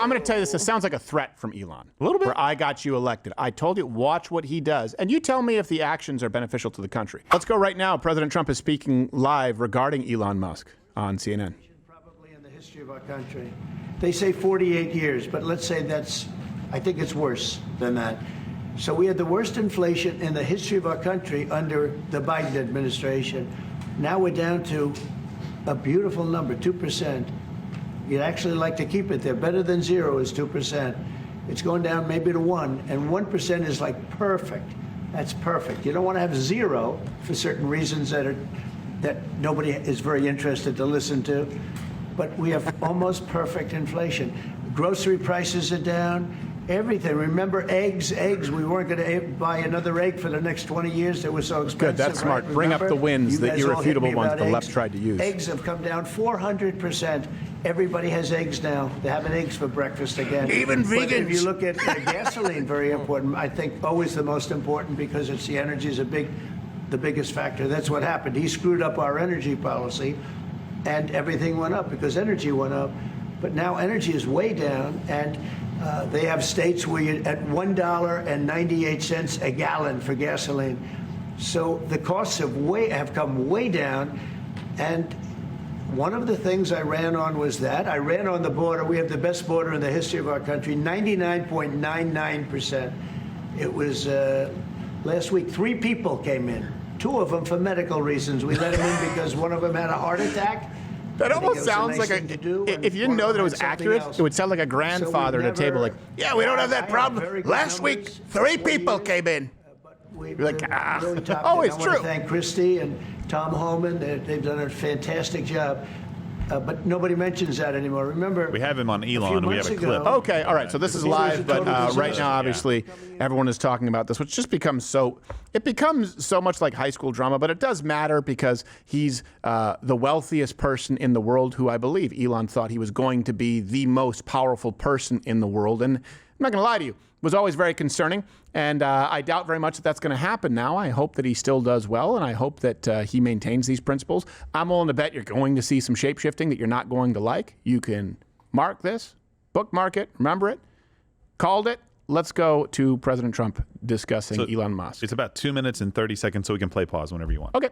I'm going to tell you this. This sounds like a threat from Elon. A little bit. Where I got you elected. I told you, watch what he does. And you tell me if the actions are beneficial to the country. Let's go right now. President Trump is speaking live regarding Elon Musk on CNN. Probably in the history of our country. They say 48 years, but let's say I think it's worse than that. So we had the worst inflation in the history of our country under the Biden administration. Now we're down to a beautiful number, 2%. You'd actually like to keep it there. Better than zero is 2%. It's going down maybe to 1, and 1% is like perfect. That's perfect. You don't want to have zero for certain reasons that nobody is very interested to listen to. But we have almost perfect inflation. Grocery prices are down. Everything. Remember eggs? We weren't going to buy another egg for the next 20 years. They were so expensive. Good, that's smart. Right? Bring up the wins, the irrefutable ones the left tried to use. Eggs have come down 400%. Everybody has eggs now. They're having eggs for breakfast again. Even vegans. If you look at gasoline, very important. I think always the most important because it's the energy is the biggest factor. That's what happened. He screwed up our energy policy, and everything went up because energy went up. But now energy is way down, and they have states where you're at $1.98 a gallon for gasoline. So the costs have come way down. And one of the things I ran on was that. I ran on the border. We have the best border in the history of our country, 99.99%. It was last week, 3 people came in, 2 of them for medical reasons. We let them in because one of them had a heart attack. That almost sounds like if you didn't know that it was accurate, it would sound like a grandfather at a table like, yeah, we don't have that problem. Last week, 3 people came in. You're like, oh, it's true. I want to thank Christie and Tom Homan. They've done a fantastic job. But nobody mentions that anymore. Remember, we have him on Elon. We have a clip. Okay, all right. So this is live, but right now, obviously, everyone is talking about this, which just becomes so much like high school drama. But it does matter because he's the wealthiest person in the world, who I believe Elon thought he was going to be the most powerful person in the world. And I'm not going to lie to you, was always very concerning. And I doubt very much that that's going to happen now. I hope that he still does well, and I hope that he maintains these principles. I'm willing to bet you're going to see some shape-shifting that you're not going to like. You can mark this, bookmark it, remember it, called it. Let's go to President Trump discussing Elon Musk. It's about 2 minutes and 30 seconds, so we can play pause whenever you want. Okay.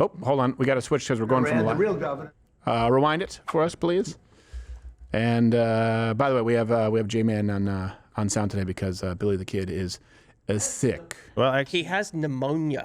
Oh, hold on. We got to switch because we're going from the real governor. Rewind it for us, please. And by the way, we have J-Man on sound today because Billy the Kid is sick. Well, he has pneumonia.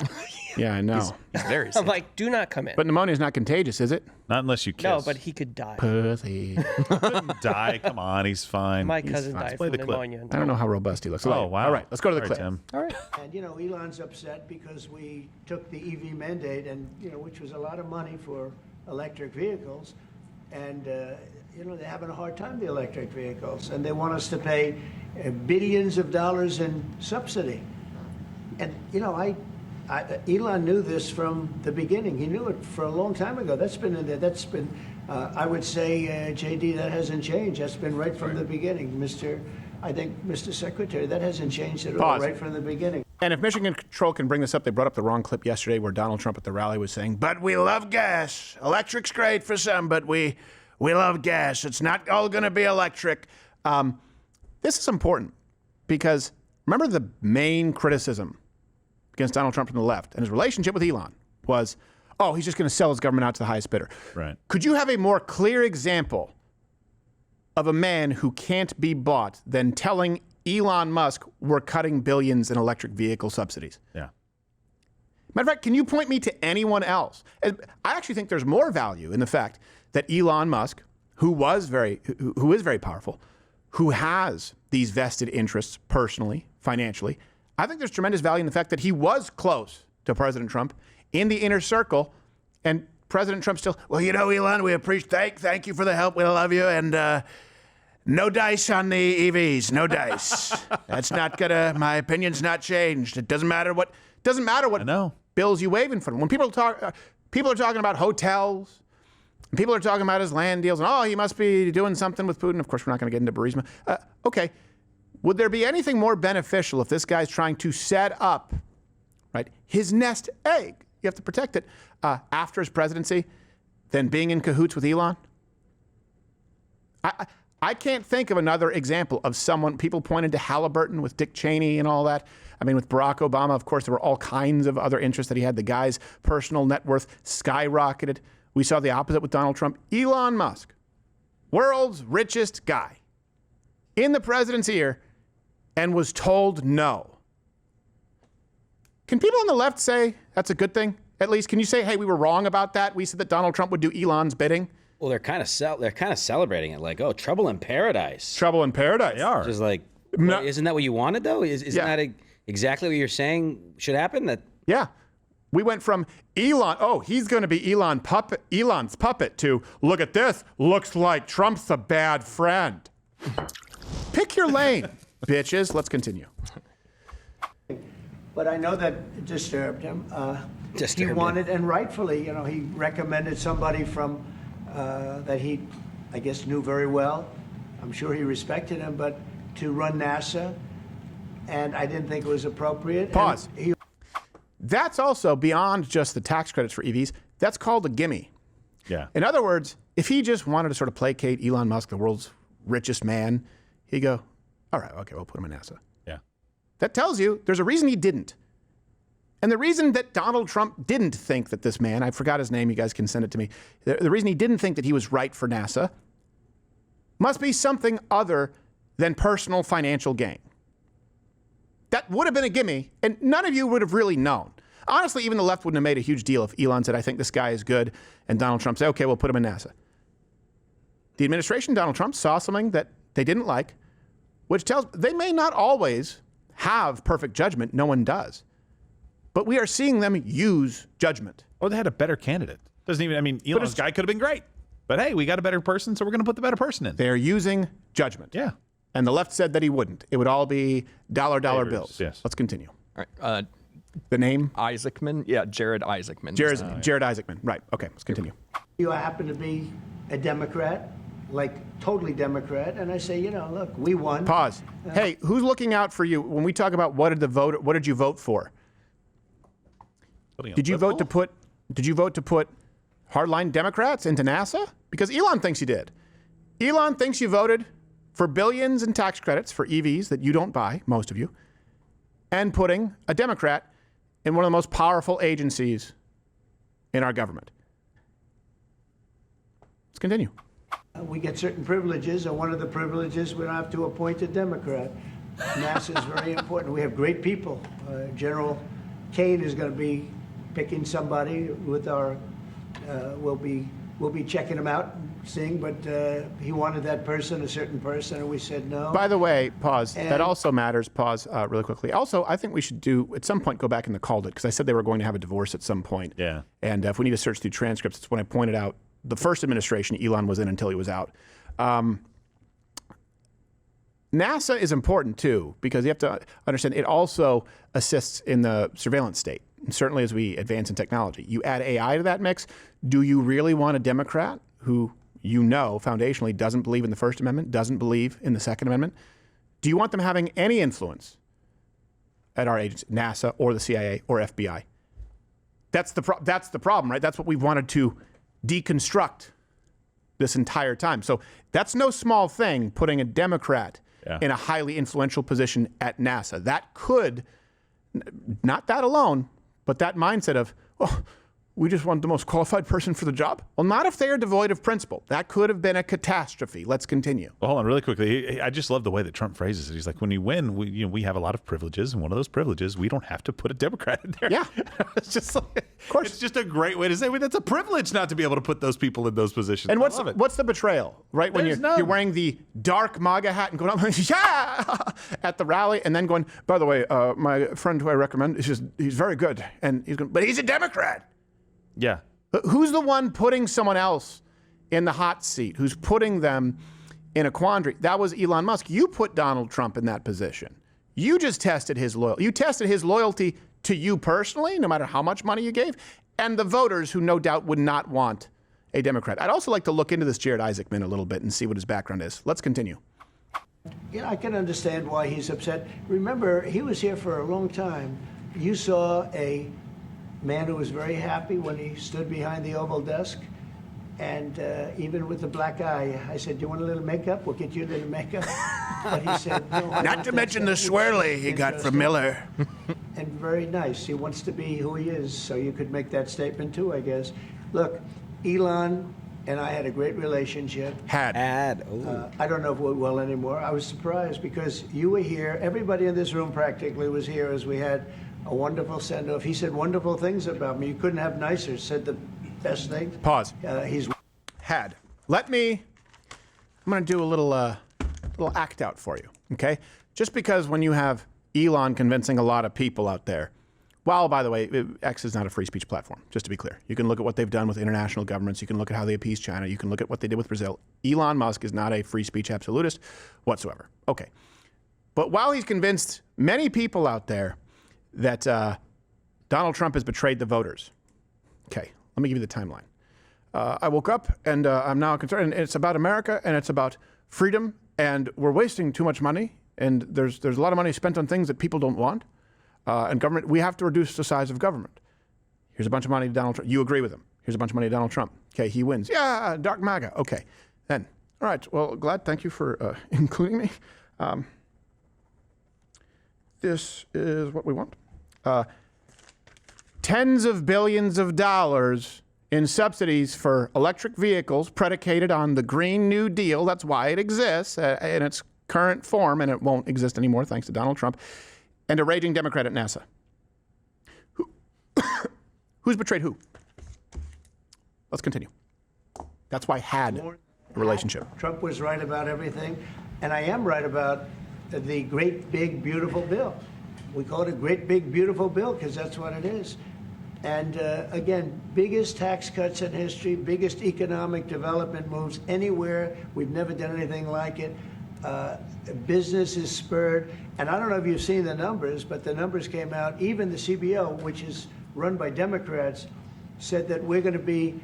Yeah, I know. He's very sick. I'm like, do not come in. But pneumonia is not contagious, is it? Not unless you kiss. No, but he could die. Pussy. He couldn't die. Come on, he's fine. My cousin died from pneumonia. I don't know how robust he looks. Oh, wow. All right, let's go to the clip. Tim. All right. And, Elon's upset because we took the EV mandate, and, which was a lot of money for electric vehicles. And, they're having a hard time, the electric vehicles. And they want us to pay billions of dollars in subsidy. And, Elon knew this from the beginning. He knew it for a long time ago. That's been in there. That's been, I would say, JD, that hasn't changed. That's been right from the beginning. Mr. Secretary, that hasn't changed at all, right from the beginning. And if Michigan Control can bring this up, they brought up the wrong clip yesterday where Donald Trump at the rally was saying, but we love gas. Electric's great for some, but we love gas. It's not all going to be electric. This is important because remember the main criticism against Donald Trump from the left and his relationship with Elon was, oh, he's just going to sell his government out to the highest bidder. Right. Could you have a more clear example of a man who can't be bought than telling Elon Musk we're cutting billions in electric vehicle subsidies? Yeah. Matter of fact, can you point me to anyone else? I actually think there's more value in the fact that Elon Musk, who is very powerful, who has these vested interests personally, financially, I think there's tremendous value in the fact that he was close to President Trump in the inner circle, and President Trump still, well, Elon, we appreciate, thank you for the help, we love you, and no dice on the EVs, no dice. That's not my opinion's not changed. It doesn't matter what bills you wave in front of him. When people are talking about hotels, people are talking about his land deals, and he must be doing something with Putin. Of course, we're not going to get into Burisma. Okay. Would there be anything more beneficial if this guy's trying to set up, right, his nest egg, you have to protect it, after his presidency, than being in cahoots with Elon? I can't think of another example of someone, people pointed to Halliburton with Dick Cheney and all that. I mean, with Barack Obama, of course, there were all kinds of other interests that he had. The guy's personal net worth skyrocketed. We saw the opposite with Donald Trump. Elon Musk, world's richest guy, in the president's ear, and was told no. Can people on the left say that's a good thing? At least, can you say, hey, we were wrong about that? We said that Donald Trump would do Elon's bidding. Well, they're kind of celebrating it, like, oh, trouble in paradise. Trouble in paradise. They are. Just like, No. isn't that what you wanted though? Isn't that exactly what you're saying should happen? That Yeah. We went from Elon, oh, he's going to be Elon's puppet, to look at this, looks like Trump's a bad friend. Pick your lane, bitches. Let's continue. But I know that it disturbed him. He Disturbed him. wanted, and rightfully, he recommended somebody from that he, I guess, knew very well. I'm sure he respected him, but to run NASA, and I didn't think it was appropriate. Pause. And That's also beyond just the tax credits for EVs. That's called a gimme. Yeah. In other words, if he just wanted to sort of placate Elon Musk, the world's richest man, he'd go, all right, okay, we'll put him in NASA. Yeah. That tells you there's a reason he didn't. And the reason that Donald Trump didn't think that this man, I forgot his name, you guys can send it to me. The reason he didn't think that he was right for NASA must be something other than personal financial gain. That would have been a gimme, and none of you would have really known. Honestly, even the left wouldn't have made a huge deal if Elon said, I think this guy is good, and Donald Trump said, okay, we'll put him in NASA. The administration, Donald Trump, saw something that they didn't like, which tells they may not always have perfect judgment. No one does. But we are seeing them use judgment. Or they had a better candidate. Doesn't even, I mean, Elon's guy could have been great. But hey, we got a better person, so we're going to put the better person in. They are using judgment. Yeah. And the left said that he wouldn't. It would all be dollar Favors, bills. yes. Let's continue. All right. The name? Isaacman. Yeah, Jared Isaacman. Jared Isaacman. Right. Okay, let's continue. you happen to be a Democrat, like totally Democrat, and I say, look, we won. Pause. Hey, who's looking out for you when we talk about what did you vote for? Did you vote to put hardline Democrats into NASA? Because Elon thinks you did. Elon thinks you voted for billions in tax credits for EVs that you don't buy, most of you, and putting a Democrat in one of the most powerful agencies in our government. Let's continue. We get certain privileges, and one of the privileges, we don't have to appoint a Democrat. NASA is very important. We have great people. General Kane is going to be picking somebody with our, we'll be checking him out, seeing, but he wanted that person, a certain person, and we said no. By the way, pause. And that also matters. Pause really quickly. Also, I think we should at some point, go back and called it, because I said they were going to have a divorce at some point. Yeah. And if we need to search through transcripts, it's when I pointed out the first administration Elon was in until he was out. NASA is important, too, because you have to understand it also assists in the surveillance state, and certainly as we advance in technology. You add AI to that mix, do you really want a Democrat who foundationally doesn't believe in the First Amendment, doesn't believe in the Second Amendment? Do you want them having any influence at our agency, NASA or the CIA or FBI? That's the problem, right? That's what we wanted to deconstruct this entire time. So that's no small thing, putting a Democrat in a highly influential position at NASA. That could, not that alone, but that mindset of, we just want the most qualified person for the job. Well, not if they are devoid of principle. That could have been a catastrophe. Let's continue. Well, hold on really quickly. I just love the way that Trump phrases it. He's like, when you win, we have a lot of privileges, and one of those privileges, we don't have to put a Democrat in there. Yeah. It's just like, of course. It's just a great way to say, that's a privilege not to be able to put those people in those positions. And I love it. what's the betrayal, right? When There's you're none. wearing the dark MAGA hat and going up, yeah, at the rally, and then going, by the way, my friend who I recommend, he's very good, and but he's a Democrat. Yeah. Who's the one putting someone else in the hot seat? Who's putting them in a quandary? That was Elon Musk. You put Donald Trump in that position. You just tested his loyalty. You tested his loyalty to you personally, no matter how much money you gave, and the voters who no doubt would not want a Democrat. I'd also like to look into this Jared Isaacman a little bit and see what his background is. Let's continue. I can understand why he's upset. Remember, he was here for a long time. You saw a man who was very happy when he stood behind the Oval desk. And even with the black eye, I said, "Do you want a little makeup? We'll get you a little makeup." But he said, "No, I Not want to that mention the stuff." swirly he got from Interesting. Miller. And very nice. He wants to be who he is, so you could make that statement too, I guess. Look, Elon and I had a great relationship. Ad. Ooh. I don't know if we're well anymore. I was surprised because you were here. Everybody in this room practically was here as we had a wonderful send-off. He said wonderful things about me. You couldn't have nicer. Said the best things. Pause. He's I'm going to do a little act out for you, okay? Just because when you have Elon convincing a lot of people out there, while, by the way, X is not a free speech platform, just to be clear. You can look at what they've done with international governments. You can look at how they appease China. You can look at what they did with Brazil. Elon Musk is not a free speech absolutist whatsoever. Okay. But while he's convinced many people out there that Donald Trump has betrayed the voters, okay, let me give you the timeline. I woke up and I'm now concerned. And it's about America and it's about freedom, and we're wasting too much money. And there's a lot of money spent on things that people don't want. And government, we have to reduce the size of government. Here's a bunch of money to Donald Trump. You agree with him. Here's a bunch of money to Donald Trump. Okay, he wins. Yeah, dark MAGA. Okay, then. All right, well, glad. Thank you for including me. This is what we want. Tens of billions of dollars in subsidies for electric vehicles predicated on the Green New Deal. That's why it exists in its current form, and it won't exist anymore thanks to Donald Trump, and a raging Democrat at NASA. Who's betrayed who? Let's continue. That's why had a relationship. Trump was right about everything, and I am right about the great, big, beautiful bill. We call it a great, big, beautiful bill because that's what it is. And again, biggest tax cuts in history, biggest economic development moves anywhere. We've never done anything like it. Business is spurred. And I don't know if you've seen the numbers, but the numbers came out. Even the CBO, which is run by Democrats, said that we're going to be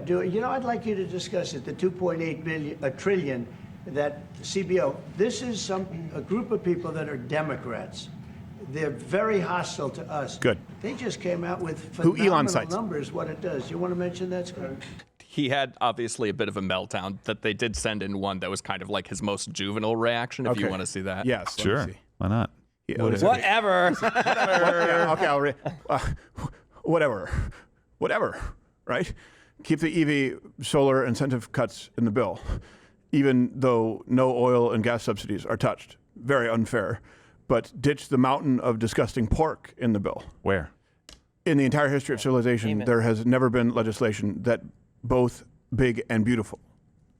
doing, I'd like you to discuss it, the 2.8 trillion that CBO, this is a group of people that are Democrats. They're very hostile to us. Good. They just came out with Who Elon phenomenal cites. numbers, what it does. You want to mention that, Scott? He had obviously a bit of a meltdown that they did send in one that was kind of like his most juvenile reaction, if you want to see that. Yes. let me Sure. see. Why not? Yeah, Whatever. yeah, okay, I'll whatever, right? Keep the EV solar incentive cuts in the bill, even though no oil and gas subsidies are touched. Very unfair. But ditch the mountain of disgusting pork in the bill. Where? In the entire history of civilization, Amen. there has never been legislation that both big and beautiful.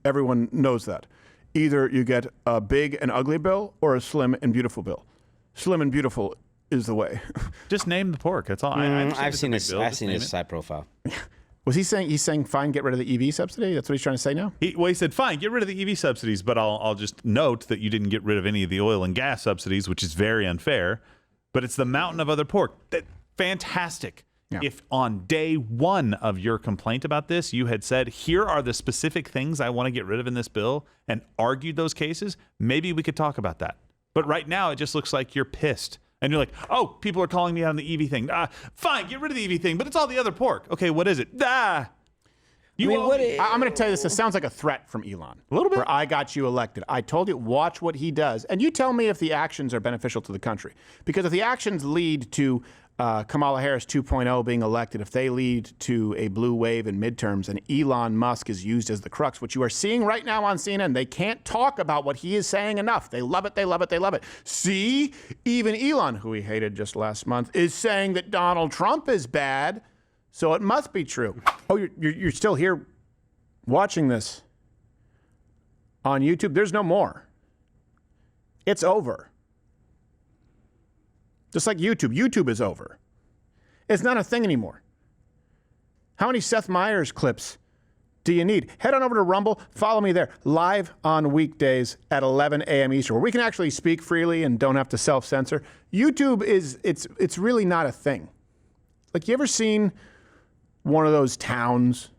Everyone knows that. Either you get a big and ugly bill or a slim and beautiful bill. Slim and beautiful is the way. Just name the pork. That's all. I've seen his side profile. Was he saying, he's saying, fine, get rid of the EV subsidy? That's what he's trying to say now? He said, fine, get rid of the EV subsidies, but I'll just note that you didn't get rid of any of the oil and gas subsidies, which is very unfair. But it's the mountain of other pork. Fantastic. Yeah. If on day one of your complaint about this, you had said, here are the specific things I want to get rid of in this bill, and argued those cases, maybe we could talk about that. But right now, it just looks like you're pissed. And you're like, oh, people are calling me out on the EV thing. Fine, get rid of the EV thing, but it's all the other pork. Okay, what is it? I'm going to tell you this. This sounds like a threat from Elon. A little bit. Where I got you elected. I told you, watch what he does. And you tell me if the actions are beneficial to the country. Because if the actions lead to Kamala Harris 2.0 being elected, if they lead to a blue wave in midterms and Elon Musk is used as the crux, which you are seeing right now on CNN, they can't talk about what he is saying enough. They love it, they love it, they love it. See, even Elon, who he hated just last month, is saying that Donald Trump is bad, so it must be true. Oh, you're still here watching this on YouTube? There's no more. It's over. Just like YouTube. YouTube is over. It's not a thing anymore. How many Seth Meyers clips do you need? Head on over to Rumble. Follow me there. Live on weekdays at 11 a.m. Eastern, where we can actually speak freely and don't have to self-censor. YouTube it's really not a thing. Like, you ever seen one of those towns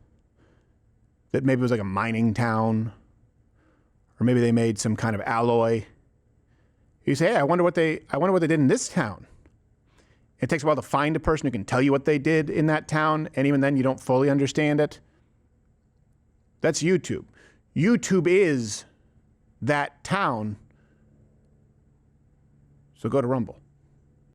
that maybe was like a mining town, or maybe they made some kind of alloy? You say, hey, I wonder what they did in this town. It takes a while to find a person who can tell you what they did in that town, and even then you don't fully understand it. That's YouTube. YouTube is that town. So go to Rumble.